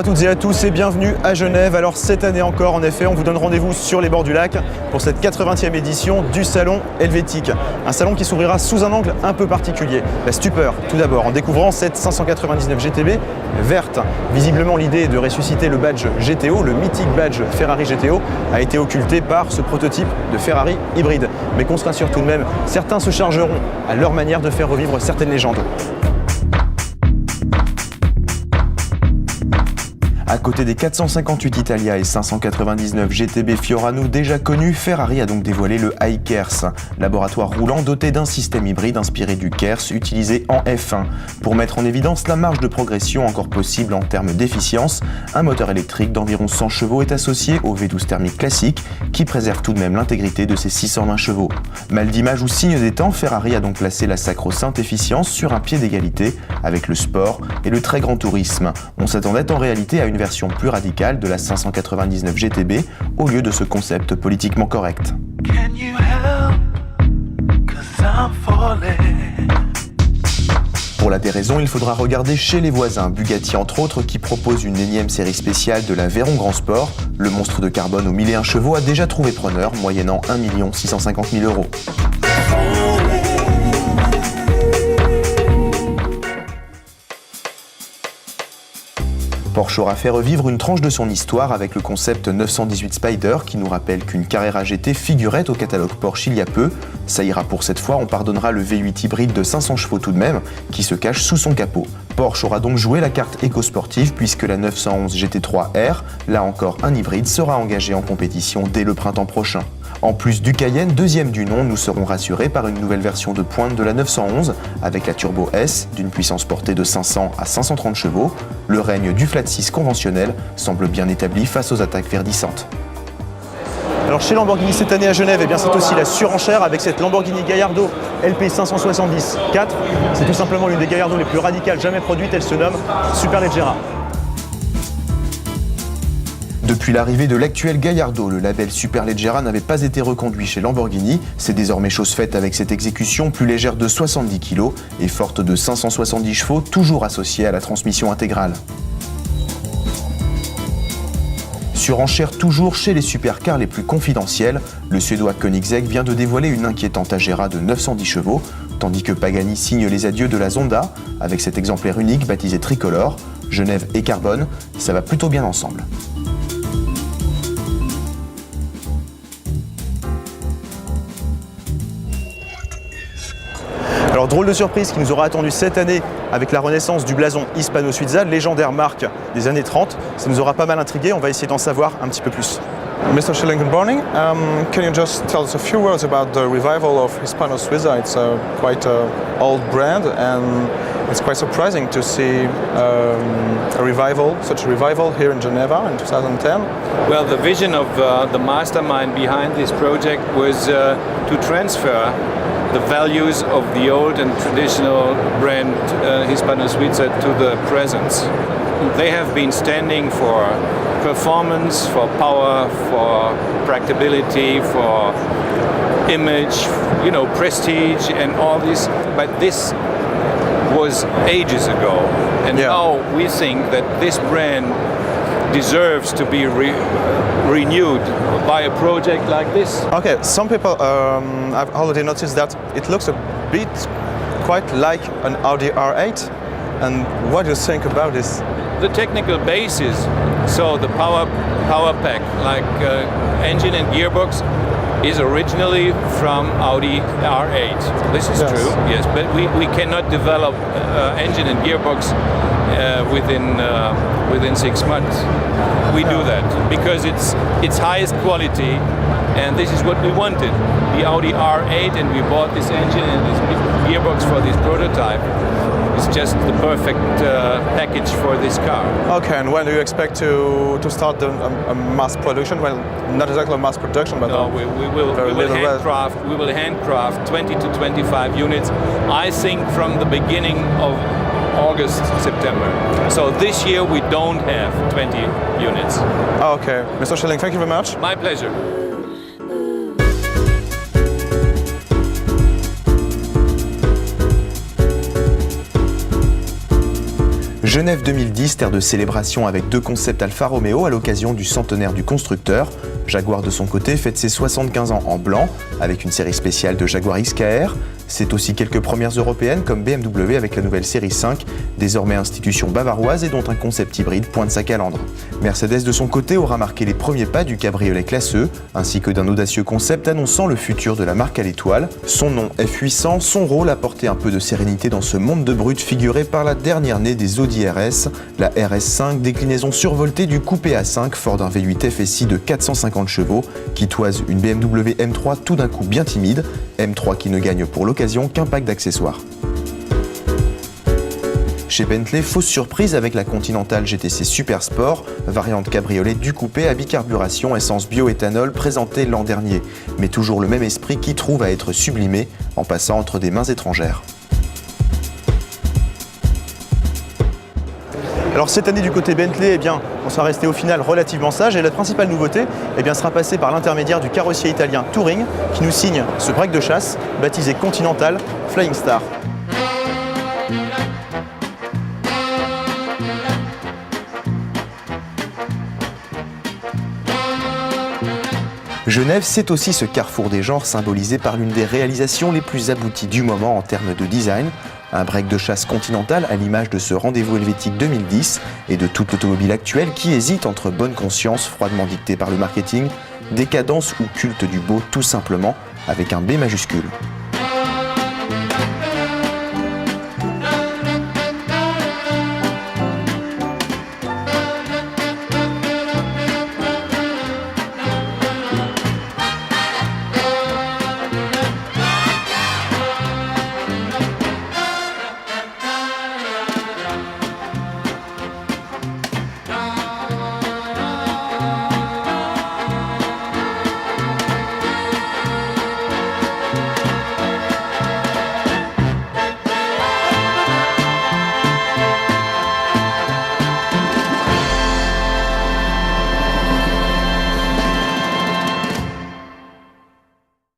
toutes et à tous et bienvenue à Genève. Alors cette année encore, en effet, on vous donne rendez-vous sur les bords du lac pour cette 80e édition du Salon Helvétique. Un salon qui s'ouvrira sous un angle un peu particulier. La stupeur, tout d'abord, en découvrant cette 599 GTB verte. Visiblement, l'idée de ressusciter le badge GTO, le mythique badge Ferrari GTO, a été occultée par ce prototype de Ferrari hybride. Mais qu'on se rassure tout de même, certains se chargeront à leur manière de faire revivre certaines légendes. À côté des 458 Italia et 599 GTB Fiorano déjà connus, Ferrari a donc dévoilé le iKERS, laboratoire roulant doté d'un système hybride inspiré du KERS utilisé en F1. Pour mettre en évidence la marge de progression encore possible en termes d'efficience, un moteur électrique d'environ 100 chevaux est associé au V12 thermique classique qui préserve tout de même l'intégrité de ses 620 chevaux. Mal d'image ou signe des temps, Ferrari a donc placé la sacro-sainte efficience sur un pied d'égalité avec le sport et le très grand tourisme. On s'attendait en réalité à une version plus radicale de la 599 GTB au lieu de ce concept politiquement correct. Pour la déraison, il faudra regarder chez les voisins, Bugatti entre autres, qui propose une énième série spéciale de la Veyron Grand Sport. Le monstre de carbone aux 1001 chevaux a déjà trouvé preneur, moyennant 1 650 000 €. Porsche aura fait revivre une tranche de son histoire avec le concept 918 Spider qui nous rappelle qu'une Carrera GT figurait au catalogue Porsche il y a peu. Ça ira pour cette fois, on pardonnera le V8 hybride de 500 chevaux tout de même qui se cache sous son capot. Porsche aura donc joué la carte éco-sportive puisque la 911 GT3 R, là encore un hybride, sera engagée en compétition dès le printemps prochain. En plus du Cayenne, deuxième du nom, nous serons rassurés par une nouvelle version de pointe de la 911 avec la Turbo S d'une puissance portée de 500 à 530 chevaux. Le règne du flat 6 conventionnel semble bien établi face aux attaques verdissantes. Alors chez Lamborghini cette année à Genève, eh bien c'est aussi la surenchère avec cette Lamborghini Gallardo LP 570 4. C'est tout simplement l'une des Gallardo les plus radicales jamais produites, elle se nomme Superleggera. Depuis l'arrivée de l'actuel Gallardo, le label Superleggera n'avait pas été reconduit chez Lamborghini. C'est désormais chose faite avec cette exécution plus légère de 70 kg et forte de 570 chevaux, toujours associée à la transmission intégrale. Surenchère toujours chez les supercars les plus confidentiels, le suédois Koenigsegg vient de dévoiler une inquiétante Agera de 910 chevaux, tandis que Pagani signe les adieux de la Zonda avec cet exemplaire unique baptisé Tricolore. Genève et carbone, ça va plutôt bien ensemble. Alors drôle de surprise qui nous aura attendu cette année avec la renaissance du blason Hispano-Suiza, légendaire marque des années 30. Ça nous aura pas mal intrigué, on va essayer d'en savoir un petit peu plus. Mr. Schilling, good morning. Can you just tell us a few words about the revival of Hispano-Suiza? It's a quite an old brand and it's quite surprising to see such a revival here in Geneva in 2010. Well, the vision of the mastermind behind this project was to transfer the values of the old and traditional brand Hispano-Suiza to the present. They have been standing for performance, for power, for practicability, for image, prestige and all this. But this was ages ago. And now we think that this brand deserves to be renewed by a project like this. Okay, some people I've already noticed that it looks a bit quite like an Audi R8. And what do you think about this? The technical basis, so the power pack, like engine and gearbox, is originally from Audi R8. This is true, yes, but we cannot develop engine and gearbox within 6 months. We do that because it's highest quality, and this is what we wanted. The Audi R8, and we bought this engine and this gearbox for this prototype. It's just the perfect package for this car. Okay, and when do you expect to start a mass production? Well, not exactly mass production, but no, we will handcraft 20 to 25 units. I think from the beginning of August, September. So this year we don't have 20 units. Okay, Mr. Schilling, thank you very much. My pleasure. Genève 2010, terre de célébration avec 2 concepts Alfa Romeo à l'occasion du centenaire du constructeur. Jaguar de son côté fête ses 75 ans en blanc avec une série spéciale de Jaguar XKR. C'est aussi quelques premières européennes comme BMW avec la nouvelle série 5, désormais institution bavaroise et dont un concept hybride pointe sa calandre. Mercedes de son côté aura marqué les premiers pas du cabriolet classe E, ainsi que d'un audacieux concept annonçant le futur de la marque à l'étoile. Son nom F800, son rôle apporter un peu de sérénité dans ce monde de brut figuré par la dernière née des Audi RS, la RS5, déclinaison survoltée du coupé A5 fort d'un V8 FSI de 450 chevaux qui toise une BMW M3 tout d'un coup bien timide, M3 qui ne gagne pour l'occasion qu'un pack d'accessoires. Chez Bentley, fausse surprise avec la Continental GTC Super Sport, variante cabriolet du coupé à bicarburation essence bioéthanol présentée l'an dernier, mais toujours le même esprit qui trouve à être sublimé en passant entre des mains étrangères. Alors cette année du côté Bentley, on sera resté au final relativement sage et la principale nouveauté sera passée par l'intermédiaire du carrossier italien Touring qui nous signe ce break de chasse baptisé Continental Flying Star. Genève, c'est aussi ce carrefour des genres symbolisé par l'une des réalisations les plus abouties du moment en termes de design. Un break de chasse continental à l'image de ce rendez-vous helvétique 2010 et de toute l'automobile actuelle qui hésite entre bonne conscience froidement dictée par le marketing, décadence ou culte du beau tout simplement avec un B majuscule.